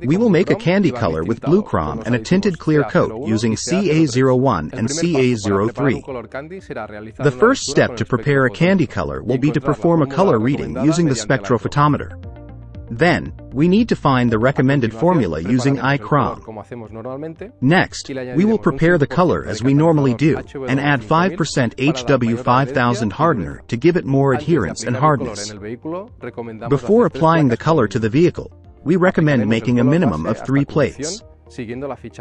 We will make a candy color with Blucrom and a tinted clear coat using CA01 and CA03. The first step to prepare a candy color will be to perform a color reading using the spectrophotometer. Then, we need to find the recommended formula using Blucrom. Next, we will prepare the color as we normally do, and add 5% HW5000 hardener to give it more adherence and hardness. Before applying the color to the vehicle, we recommend making a minimum of 3 plates.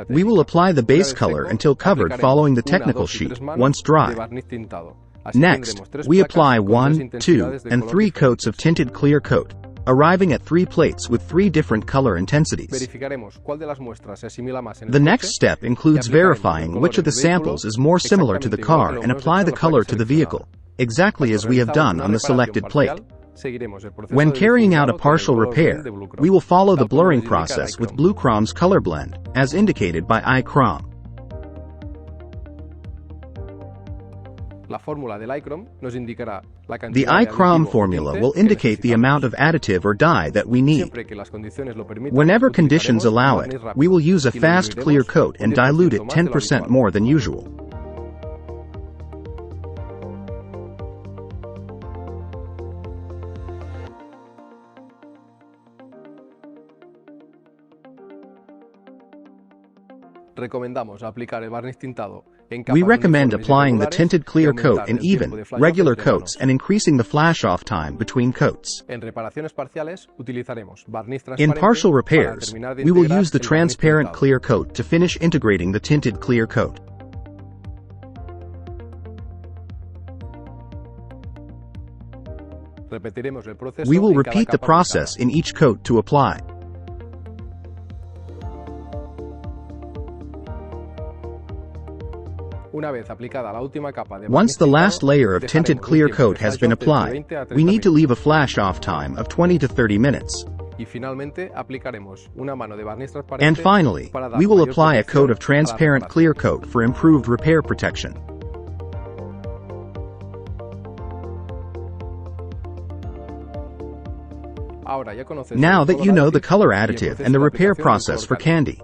We will apply the base color until covered following the technical sheet, once dry. Next, we apply 1, 2, and 3 coats of tinted clear coat, arriving at 3 plates with 3 different color intensities. The next step includes verifying which of the samples is more similar to the car and apply the color to the vehicle, exactly as we have done on the selected plate. When carrying out a partial repair, we will follow the blurring process with Blucrom's color blend, as indicated by Blucrom. The Blucrom formula will indicate the amount of additive or dye that we need. Whenever conditions allow it, we will use a fast clear coat and dilute it 10% more than usual. We recommend applying the tinted clear coat in even, regular coats and increasing the flash-off time between coats. In partial repairs, we will use the transparent clear coat to finish integrating the tinted clear coat. We will repeat the process in each coat to apply. Once the last layer of tinted clear coat has been applied, we need to leave a flash-off time of 20 to 30 minutes. And finally, we will apply a coat of transparent clear coat for improved repair protection. Now that you know the color additive and the repair process for candy,